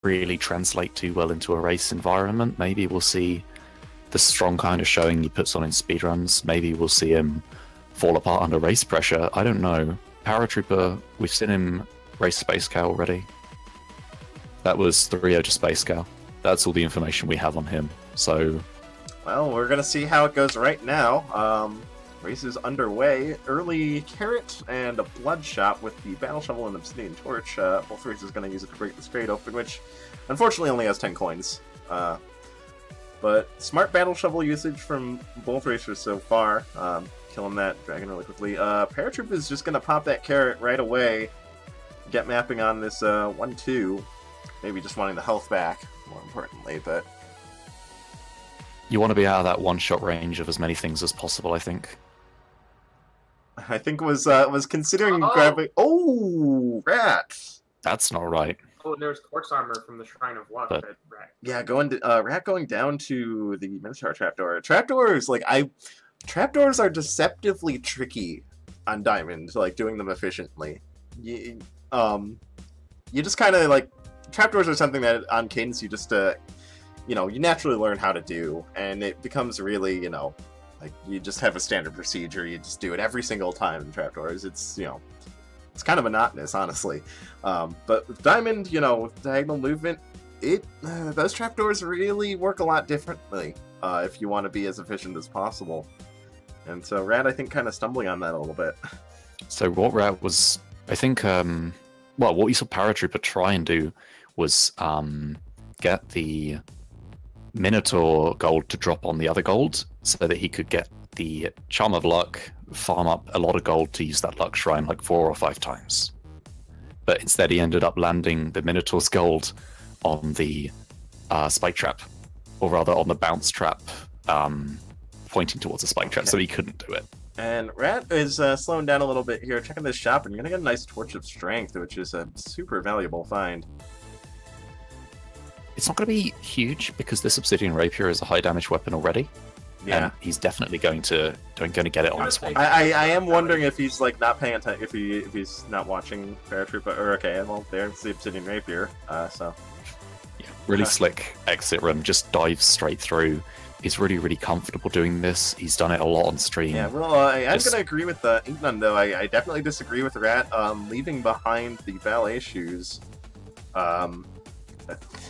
really translate too well into a race environment. Maybe we'll see the strong kind of showing he puts on in speedruns. Maybe we'll see him fall apart under race pressure. I don't know. Paratrooper, we've seen him race Space Cow already. That was 3-0 to Space Cow. That's all the information we have on him. So, well, we're gonna see how it goes right now. Race is underway. Early Carrot and a Bloodshot with the Battle Shovel and Obsidian Torch. Both races going to use it to break the straight open, which unfortunately only has 10 coins. But smart Battle Shovel usage from both racers so far. Killing that dragon really quickly. Paratroop is just going to pop that Carrot right away. Get mapping on this 1-2. Maybe just wanting the health back, more importantly, but... You want to be out of that one-shot range of as many things as possible, I think. I think was considering grabbing... Oh! Rat! That's not right. Oh, and there's Quartz Armor from the Shrine of Luck. But, Rat. Yeah, Rat going down to the Minotaur Trapdoor. Trapdoors, like, Trapdoors are deceptively tricky on Diamond, like, doing them efficiently. You just kind of, like... Trapdoors are something that, on Cadence, you just, you know, you naturally learn how to do, and it becomes really, you know... Like, you just have a standard procedure, you just do it every single time in Trapdoors. It's, you know, it's kind of monotonous, honestly. But with Diamond, you know, with diagonal movement, those Trapdoors really work a lot differently if you want to be as efficient as possible. And so Rat, I think, kind of stumbling on that a little bit. So what Rat was, I think, well, what you saw Paratrooper try and do was get the Minotaur gold to drop on the other gold so that he could get the Charm of Luck, farm up a lot of gold to use that Luck Shrine like 4 or 5 times. But instead he ended up landing the Minotaur's gold on the Spike Trap, or rather on the Bounce Trap, pointing towards a Spike Trap, so he couldn't do it. And Rat is slowing down a little bit here, checking this shop, and you're going to get a nice Torch of Strength, which is a super valuable find. It's not going to be huge because this Obsidian Rapier is a high damage weapon already. Yeah, and he's definitely going to get it on this one. I am wondering if he's like not paying attention, if he's not watching Paratroopa. Or okay, well, there's the Obsidian Rapier. So yeah, really slick exit room. Just dives straight through. He's really comfortable doing this. He's done it a lot on stream. Yeah, well, I'm going to agree with Inknun, though. I definitely disagree with Rat. Leaving behind the ballet shoes.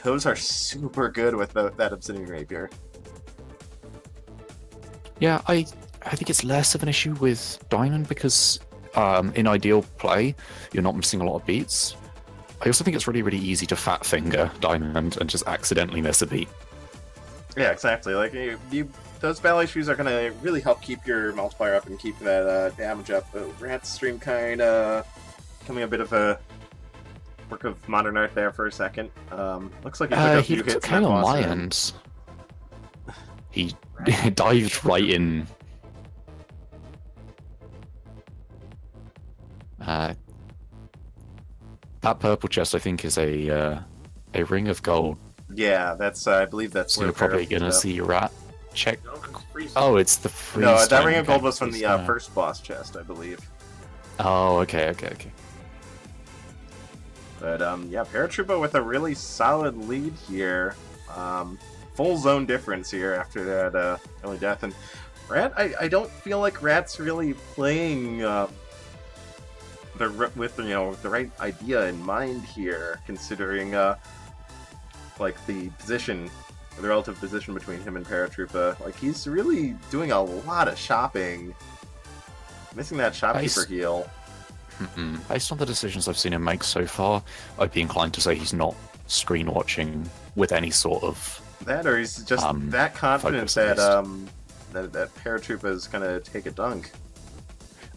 Those are super good with that Obsidian Rapier. Yeah, I think it's less of an issue with Diamond because in ideal play, you're not missing a lot of beats. I also think it's really easy to fat finger Diamond and just accidentally miss a beat. Yeah, exactly. Like those ballet shoes are going to really help keep your multiplier up and keep that damage up. But Rat's stream kind of becoming a bit of a work of modern art there for a second. Looks like he took a few hits. Okay on my end. He dived right in. That purple chest, I think, is a ring of gold. Yeah, that's. I believe that's. So you're probably gonna see Rat check. No, it's Oh, it's the freeze. No, that ring of okay. gold was from the first boss chest, I believe. Oh, okay. But yeah, Paratroopa with a really solid lead here. Full zone difference here after that early death. And Rat, I don't feel like Rat's really playing with the right idea in mind here, considering like the position, the relative position between him and Paratroopa. Like he's really doing a lot of shopping, missing that shopkeeper heal. Based on the decisions I've seen him make so far, I'd be inclined to say he's not screen watching with any sort of that, or he's just that confident that that Paratroopa is gonna take a dunk.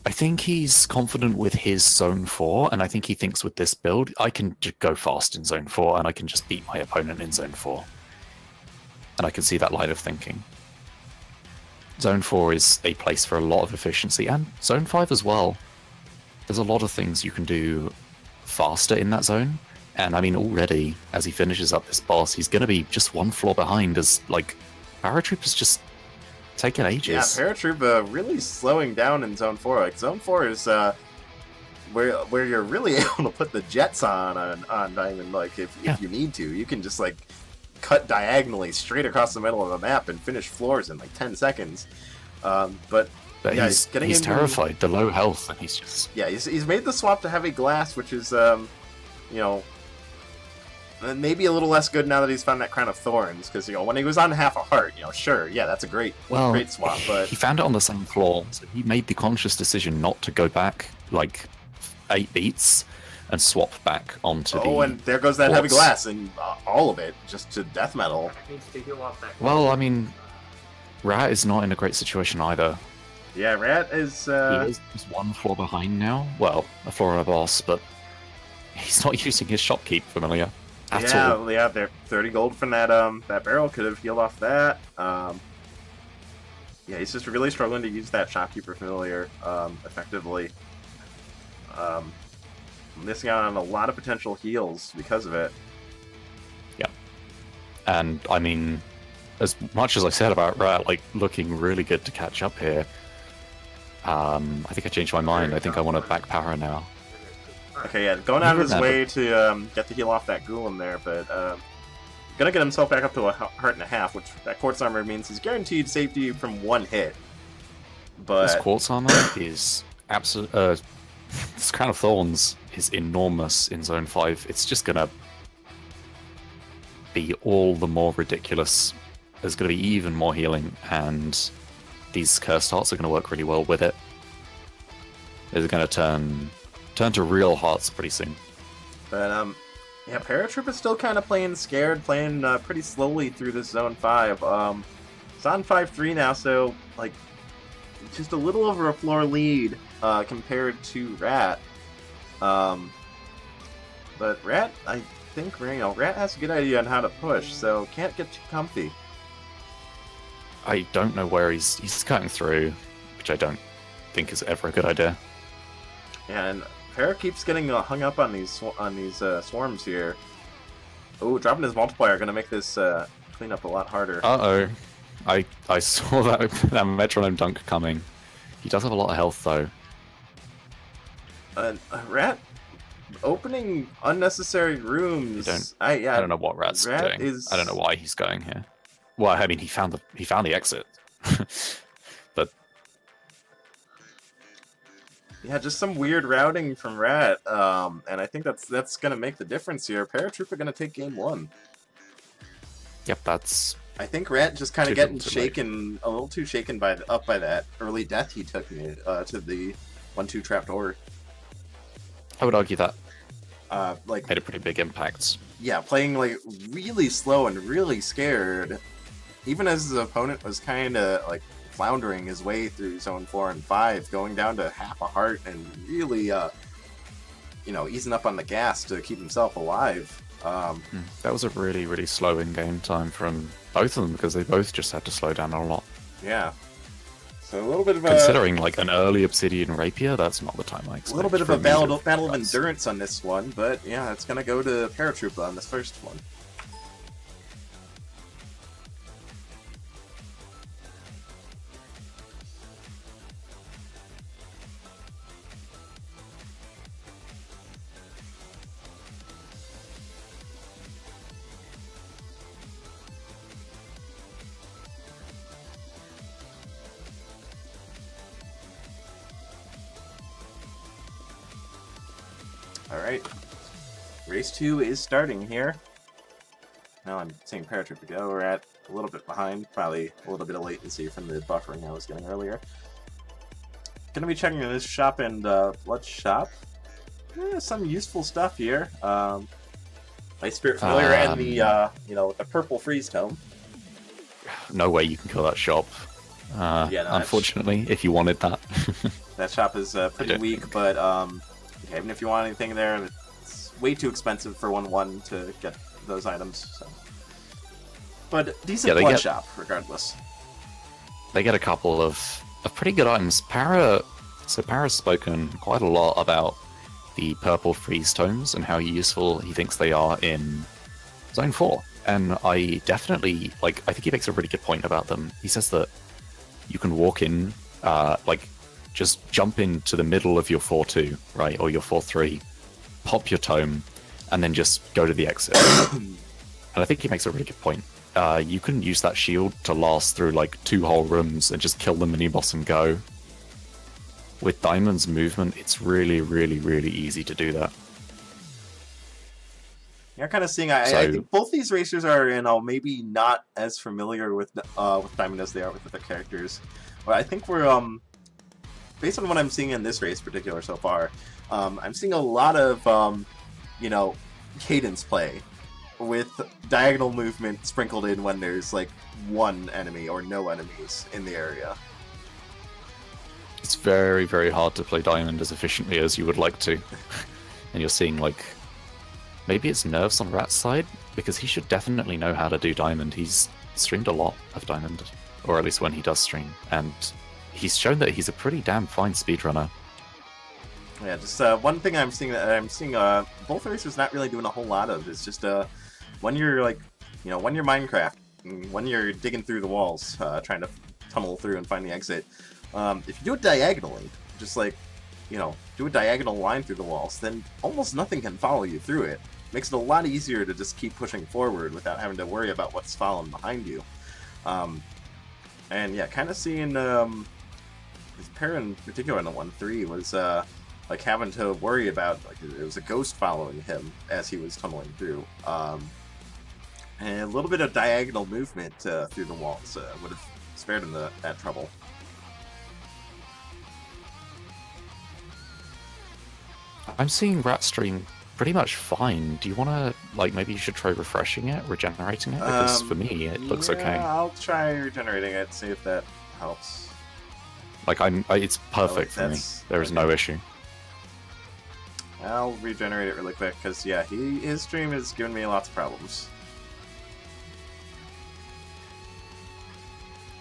I think he's confident with his Zone 4, and I think he thinks with this build, I can go fast in Zone 4, and I can just beat my opponent in Zone 4. And I can see that line of thinking. Zone 4 is a place for a lot of efficiency, and Zone 5 as well. There's a lot of things you can do faster in that zone, and I mean already, as he finishes up this boss, he's going to be just one floor behind as, like, Paratroopa's just taking ages. Yeah, Paratroopa really slowing down in Zone 4. Like, Zone 4 is, where you're really able to put the jets on Diamond. Like if you need to, you can just like cut diagonally straight across the middle of the map and finish floors in like 10 seconds. But yeah, he's terrified. The low health, and he's just he's made the swap to heavy glass, which is you know, maybe a little less good now that he's found that crown of thorns. Because you know, when he was on half a heart, you know, sure, yeah, that's a great swap. But he found it on the same floor, so he made the conscious decision not to go back like 8 beats and swap back onto the. Oh, and there goes that heavy glass and all of it just to death metal. Well, I mean, Rat is not in a great situation either. Yeah, Rat is. He is just 1 floor behind now. Well, a floor and a boss, but he's not using his shopkeep familiar at all. Yeah, they're 30 gold from that that barrel could have healed off that. Yeah, he's just really struggling to use that shopkeeper familiar effectively. Missing out on a lot of potential heals because of it. Yeah, and I mean, as much as I said about Rat, like looking really good to catch up here. I think I changed my mind. I think I want to back Para now. Okay, yeah, going out of his way to get the heal off that Golem there, but gonna get himself back up to a heart and a half, which that quartz armor means he's guaranteed safety from 1 hit. But this quartz armor is absolute. This crown of thorns is enormous in Zone 5. It's just gonna be all the more ridiculous. There's gonna be even more healing, and these cursed hearts are going to work really well with it. They're going to turn to real hearts pretty soon. But yeah, Paratroop is still kind of playing scared, playing pretty slowly through this Zone 5. It's on 5-3 now, so like just a little over a floor lead compared to Rat. But Rat, I think Rat has a good idea on how to push, so can't get too comfy. I don't know where he's cutting through, which I don't think is ever a good idea. Yeah, and Para keeps getting hung up on these swarms here. Oh, dropping his multiplier gonna make this cleanup a lot harder. Uh-oh. I saw that metronome dunk coming. He does have a lot of health though. Rat opening unnecessary rooms. I don't know what Rat's doing. I don't know why he's going here. Well, I mean, he found the exit, but yeah, just some weird routing from Rat, and I think that's gonna make the difference here. Paratroopa gonna take game 1. Yep, that's. I think Rat just kind of getting shaken, a little too shaken by that early death he took to the 1-2 trapdoor. I would argue that like made a pretty big impact. Yeah, playing like really slow and really scared. Even as his opponent was kind of like floundering his way through Zone 4 and 5, going down to half a heart and really, you know, easing up on the gas to keep himself alive. That was a really, really slow in-game time from both of them because they both just had to slow down a lot. Yeah. So a little bit of considering like an early Obsidian Rapier, that's not the time I expect. A little bit of a battle of endurance on this one, but yeah, it's gonna go to Paratroopa on this first one. Alright, race 2 is starting here. Now I'm seeing Paratroopa go. We're at a little bit behind, probably a little bit of latency from the buffering I was getting earlier. Gonna be checking this shop and Blood shop. Some useful stuff here. Ice Spirit Familiar and the you know, the purple freeze tome. No way you can kill that shop. Yeah, no, unfortunately, if you wanted that. That shop is pretty weak, but yeah, even if you want anything there, it's way too expensive for 1-1 to get those items. So. But decent blood shop, regardless. They get a couple of pretty good items. Para's spoken quite a lot about the purple freeze tomes and how useful he thinks they are in Zone 4. And I definitely, like, I think he makes a really good point about them. He says that you can walk in, like, just jump into the middle of your 4-2, right, or your 4-3, pop your tome, and then just go to the exit. And I think he makes a really good point. You can use that shield to last through like 2 whole rooms and just kill the mini-boss and go. With Diamond's movement, it's really, really, really easy to do that. You're kind of seeing. I think both these racers are, maybe not as familiar with Diamond as they are with other characters. But I think we're, based on what I'm seeing in this race in particular so far, I'm seeing a lot of, cadence play with diagonal movement sprinkled in when there's like one enemy or no enemies in the area. It's very, very hard to play Diamond as efficiently as you would like to. And you're seeing like... Maybe it's nerves on Rat's side, because he should definitely know how to do Diamond. He's streamed a lot of Diamond, or at least when he does stream, and he's shown that he's a pretty damn fine speedrunner. Yeah, just one thing I'm seeing both racers not really doing a whole lot of is just when you're like, when you're Minecraft, when you're digging through the walls, trying to tunnel through and find the exit. If you do it diagonally, just like, do a diagonal line through the walls, then almost nothing can follow you through it. Makes it a lot easier to just keep pushing forward without having to worry about what's following behind you. And yeah, kind of seeing this pair in particular in the 1-3 was like having to worry about, like, it was a ghost following him as he was tunneling through. And a little bit of diagonal movement through the walls would have spared him that trouble. I'm seeing Rat stream pretty much fine. Do you want to, like, maybe you should try refreshing it, regenerating it? Because for me, it looks okay. I'll try regenerating it, see if that helps. Like, it's perfect for me. There is no issue. I'll regenerate it really quick, because, yeah, his stream is giving me lots of problems.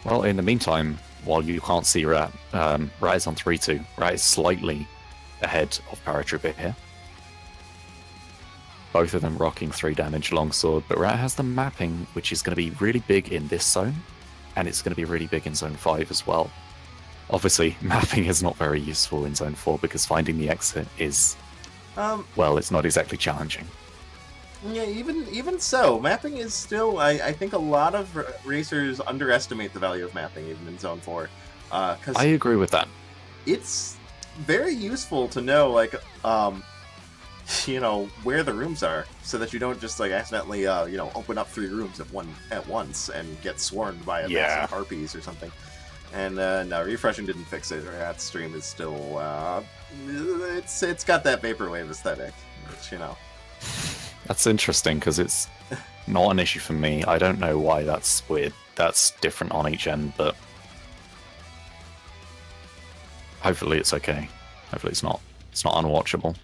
Well, in the meantime, while you can't see Rat, Rat is on 3-2. Rat is slightly ahead of Paratroopa here. Both of them rocking 3 damage longsword, but Rat has the mapping, which is going to be really big in this zone, and it's going to be really big in Zone 5 as well. Obviously, mapping is not very useful in Zone 4 because finding the exit is, well, it's not exactly challenging. Yeah, even so, mapping is still, I think a lot of racers underestimate the value of mapping even in Zone 4. 'Cause I agree with that. It's very useful to know, like, where the rooms are, so that you don't just, like, accidentally, open up 3 rooms at once and get swarmed by a massive harpies or something. And no, refreshing didn't fix it. Rat's stream is still, it's got that vaporwave aesthetic, which, That's interesting because it's not an issue for me. I don't know why that's weird. That's different on each end, but hopefully it's okay. Hopefully it's not unwatchable.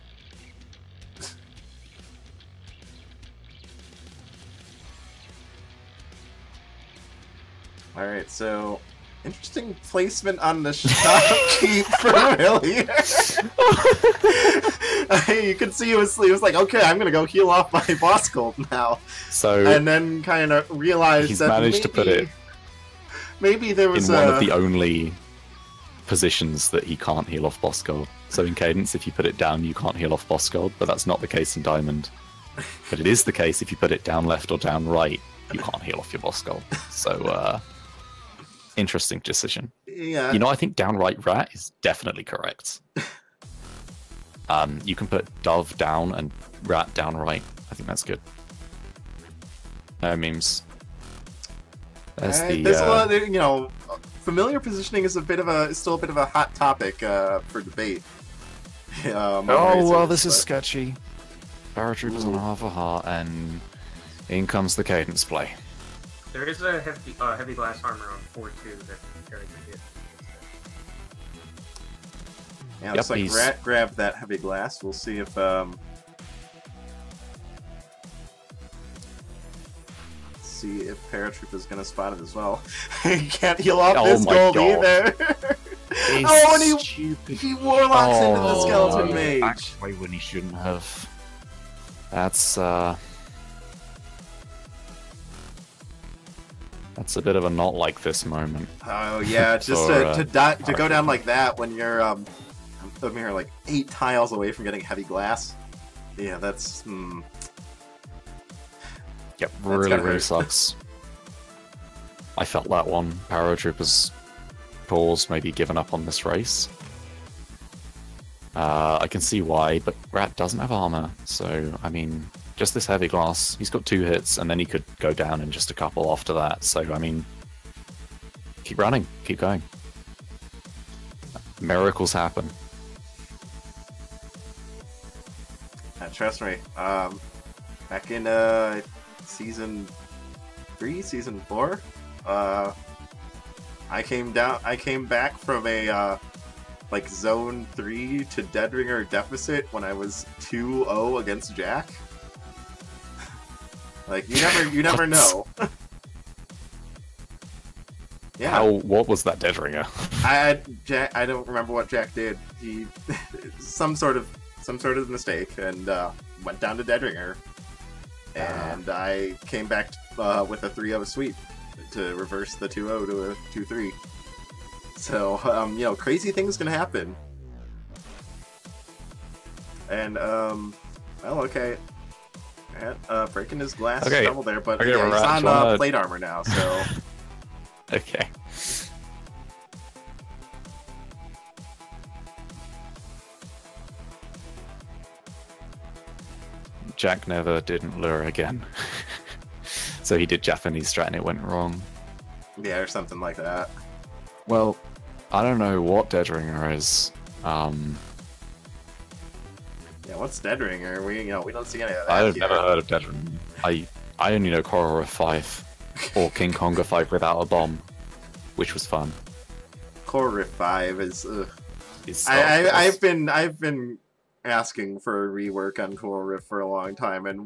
Alright, so interesting placement on the shopkeep for Willie. You can see he was like, okay, I'm gonna go heal off my boss gold now. So, and then kind of realized he's that managed to put it maybe there was in one of the only positions that he can't heal off boss gold. So in Cadence, if you put it down, you can't heal off boss gold, but that's not the case in Diamond. But it is the case if you put it down left or down right, you can't heal off your boss gold. So, interesting decision. Yeah. I think downright Rat is definitely correct. You can put Dove down and Rat down right. I think that's good. No memes. There's there's a lot of, familiar positioning is still a bit of a hot topic for debate. Well, this is sketchy. Paratroopa's on half a heart, and in comes the Cadence play. There is a heavy glass armor on 4-2 that carries a hit. Yeah, looks like Rat grabbed that heavy glass. We'll see if Paratroopa's gonna spot it as well. He can't heal off this gold either. And he warlocks into the skeleton mage. Actually, when he shouldn't have. That's That's a bit of a not like this moment. Oh yeah, just For, to go down like that when you're you're like 8 tiles away from getting heavy glass. Yeah, that's Yep, That's really, gotta really hurt. sucks. I felt that one. Paratroopers paused, maybe given up on this race. I can see why, but Rat doesn't have armor, so, I mean, just this heavy glass. He's got 2 hits, and then he could go down in just a couple after that, so, I mean, keep running, keep going. Miracles happen. trust me. Back in season 3, season 4, I came back from a like zone 3 to Dead Ringer deficit when I was 2-0 against Jack. Like you never know. Yeah. What was that Dead Ringer? I don't remember what Jack did. He some sort of mistake and went down to Dead Ringer, and I came back with a 3-0 sweep to reverse the 2-0 to a 2-3. So you know, crazy things can happen. And well, okay. Breaking his glass double there, but okay, yeah, he's on plate armor now, so. Okay. Jack never didn't lure again. So he did Japanese strat and it went wrong. Yeah, or something like that. Well, I don't know what Dead Ringer is. Yeah, what's Dead Ringer? We don't see any of that. I've here. never heard of Dead Ringer. I only know Coral Rift 5 or King Konga 5 without a bomb, which was fun. Coral Rift 5 is. I've I've been asking for a rework on Coral Rift for a long time, and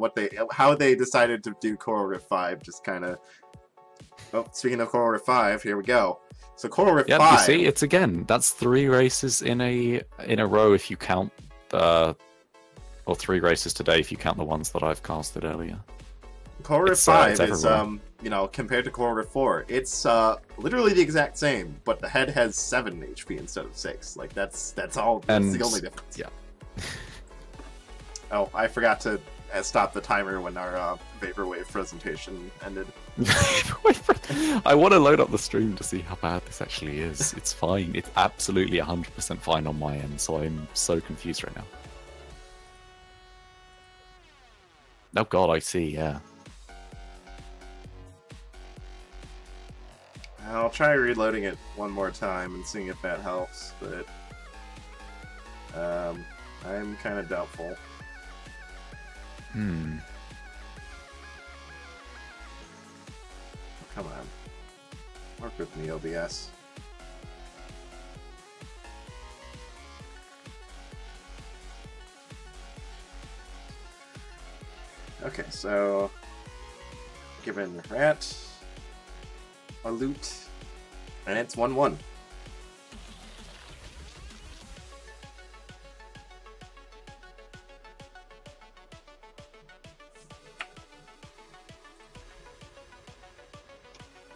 how they decided to do Coral Rift 5 just kind of. Oh, speaking of Coral Rift 5, here we go. So Coral Rift 5. You see, it's again. That's 3 races in a row if you count the, or 3 races today if you count the ones that I've casted earlier. Coral Rift 5 is you know, compared to Coral Rift 4, it's literally the exact same, but the head has 7 HP instead of 6. Like that's all. That's the only difference. Yeah. Oh, I forgot to stop the timer when our Vaporwave presentation ended. I want to load up the stream to see how bad this actually is. It's fine. It's absolutely 100% fine on my end, so I'm so confused right now. Oh god, I see, yeah. I'll try reloading it one more time and seeing if that helps, but I'm kind of doubtful. Hmm. Come on. Work with me, OBS. Okay, so giving Rat a loot, and it's 1-1.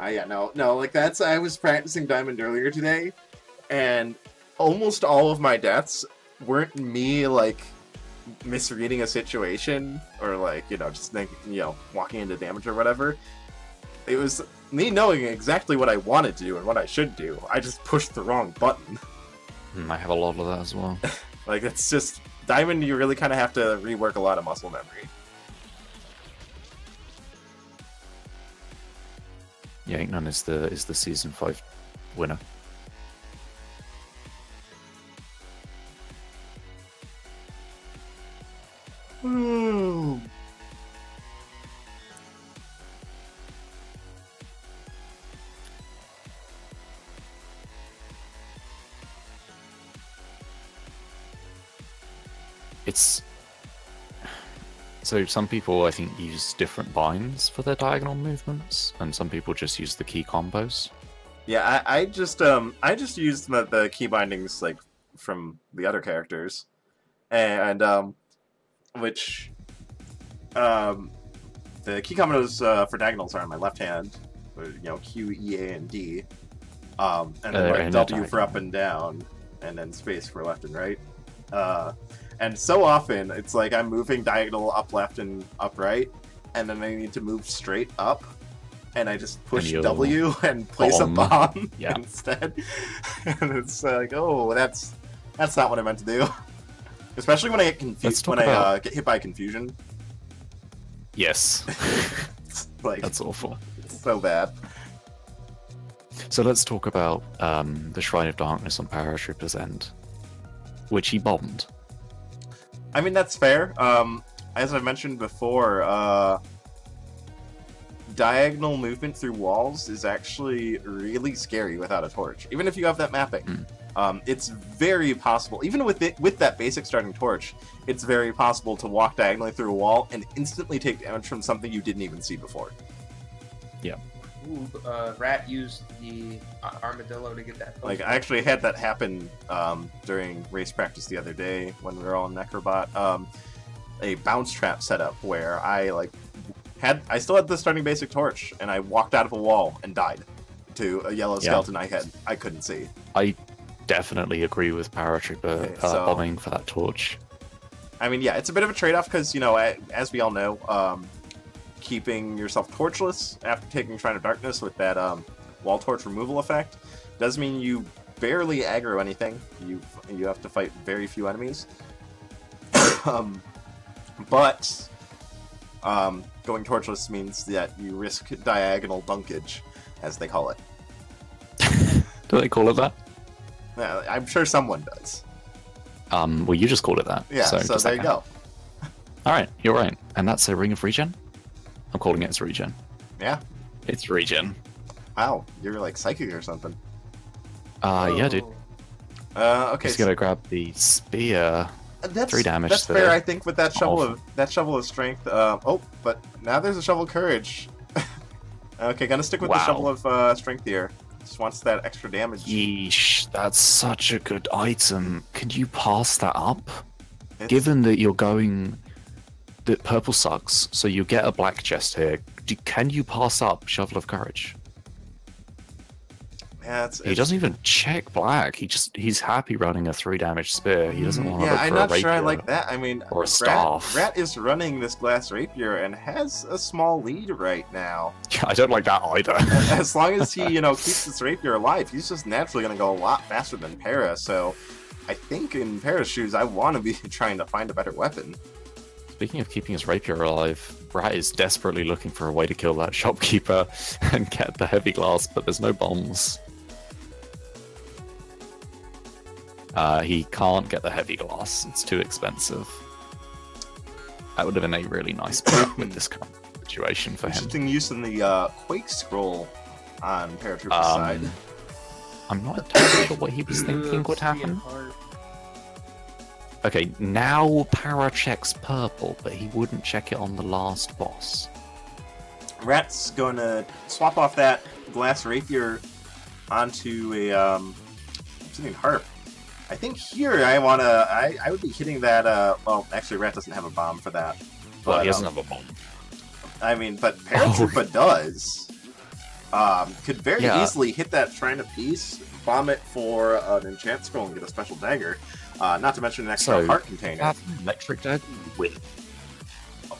Yeah, no, like that's, I was practicing Diamond earlier today, and almost all of my deaths weren't me, like, misreading a situation, or, like, you know, just, you know, walking into damage or whatever. It was me knowing exactly what I wanted to do and what I should do. I just pushed the wrong button. I have a lot of that as well. Like, it's just, Diamond, you really kind of have to rework a lot of muscle memory. Yeah, Echaen is the season 5 winner. Ooh. It's so some people I think use different binds for their diagonal movements, and some people just use the key combos. Yeah, I just used the key bindings like from the other characters, and which the key combos for diagonals are on my left hand, you know, Q, E, A, and D, and then like W for up and down, and then space for left and right. And so often it's like I'm moving diagonal up, left, and up, right, and then I need to move straight up, and I just push W and place a bomb instead. And it's like, oh, that's not what I meant to do. Especially when I get confused, when I get hit by confusion. Yes. Like, that's awful. It's so bad. So let's talk about the Shrine of Darkness on Paratroopa's end, which he bombed. I mean, that's fair. As I mentioned before, diagonal movement through walls is actually really scary without a torch, even if you have that mapping. It's very possible, even with that basic starting torch, it's very possible to walk diagonally through a wall and instantly take damage from something you didn't even see before. Yeah. Ooh, Rat used the armadillo to get that. Like, I actually had that happen during race practice the other day when we were all in Necrobot. A bounce trap setup where I still had the starting basic torch, and I walked out of a wall and died to a yellow skeleton I couldn't see. I definitely agree with Paratroopa bombing for that torch. I mean, yeah, it's a bit of a trade-off because, you know, as we all know, keeping yourself torchless after taking Shrine of Darkness with that wall torch removal effect does mean you barely aggro anything. You have to fight very few enemies. But going torchless means that you risk diagonal dunkage, as they call it. Do they call it that? I'm sure someone does. Well, you just called it that. Yeah, so there you go. Alright, you're right. And that's a Ring of Regen? I'm calling it Regen. Yeah. It's Regen. Wow, you're like psychic or something. Yeah, dude. Okay. He's gonna grab the spear. 3 damage. That's fair, I think, with that shovel of strength. Oh, but now there's a shovel of courage. Okay, gonna stick with the shovel of strength here. Just wants that extra damage. Yeesh, that's such a good item. Can you pass that up? Given that you're going... that purple sucks, so you get a black chest here. Can you pass up Shovel of Courage? Yeah, he doesn't even check black. He's happy running a 3 damage spear. He doesn't want to look for a rapier. Yeah, I'm not sure I like that. I mean, or a staff. Rat is running this glass rapier and has a small lead right now. Yeah, I don't like that either. As long as he, you know, keeps this rapier alive, he's just naturally going to go a lot faster than Para. So, I think in Para's shoes, I want to be trying to find a better weapon. Speaking of keeping his rapier alive, Rat is desperately looking for a way to kill that shopkeeper and get the heavy glass, but there's no bombs. He can't get the heavy glass. It's too expensive. That would have been a really nice pick with this kind of situation for him. Interesting use in the Quake scroll on Paratroopa's side. I'm not entirely sure what he was thinking would happen. Okay, now Para checks purple, but he wouldn't check it on the last boss. Rat's going to swap off that glass rapier onto a something harp. I think here I would be hitting that. Well, actually, Rat doesn't have a bomb for that. Well, he doesn't have a bomb. I mean, but Paratroopa does. Could very easily hit that Shrine of Peace, bomb it for an enchant scroll, and get a special dagger. Not to mention an extra heart container. Electric dagger with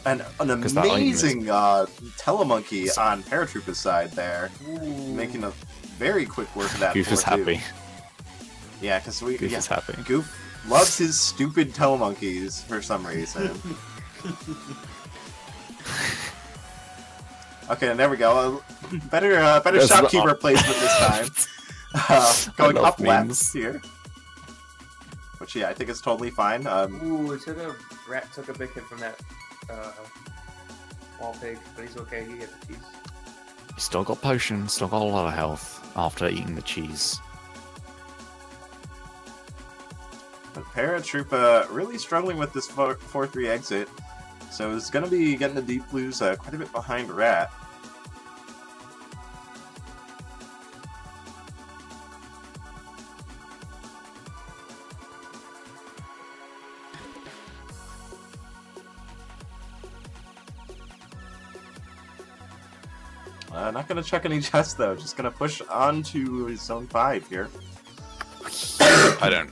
an amazing telemonkey on Paratroopa's side there, making a very quick work of that. Goof is happy. Yeah, because Goof is happy. Goof loves his stupid telemonkeys for some reason. Okay, there we go. Better shopkeeper placement this time. Going up left here. Which, yeah, I think is totally fine. Ooh, Rat took a big hit from that wall pig, but he's okay. He hit the cheese. He's still got potions, still got a lot of health after eating the cheese. But Paratroopa really struggling with this 4-3 exit, so he's going to be getting the deep blues quite a bit behind Rat. Not gonna check any chests though. Just gonna push on to zone 5 here. I don't.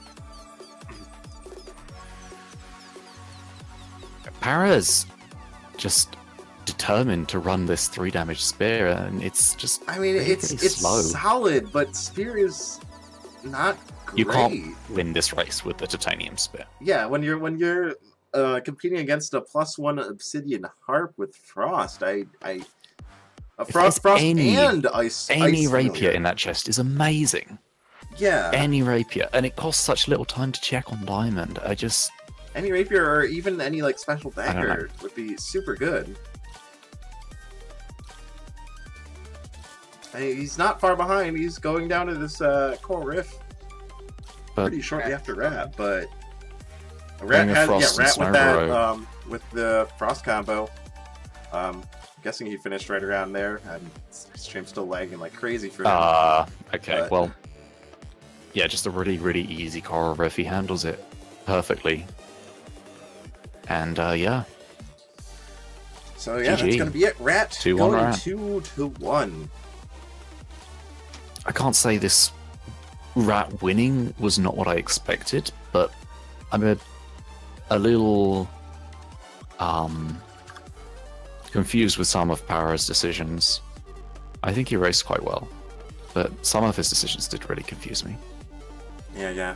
Para's just determined to run this 3 damage spear, and it's just. I mean, it's slow. solid, but spear is not great. You can't win this race with the titanium spear. Yeah, when you're competing against a +1 obsidian harp with frost, frost and ice. Any ice rapier in that chest is amazing. Yeah. Any rapier, and it costs such little time to check on diamond. Any rapier or even any like special dagger would be super good. Hey, he's not far behind. He's going down to this coral riff pretty shortly after Rat, but Rat has Rat with that with the frost combo. Guessing he finished right around there, and stream's still lagging like crazy for him. Okay, but... well, yeah, just a really, really easy coral riff. He handles it perfectly. And yeah. So yeah, GG. that's gonna be it. Rat 2-1 going Rat. 2-1. I can't say this Rat winning was not what I expected, but I'm a little confused with some of Para's decisions. I think he raced quite well, but some of his decisions did really confuse me. Yeah.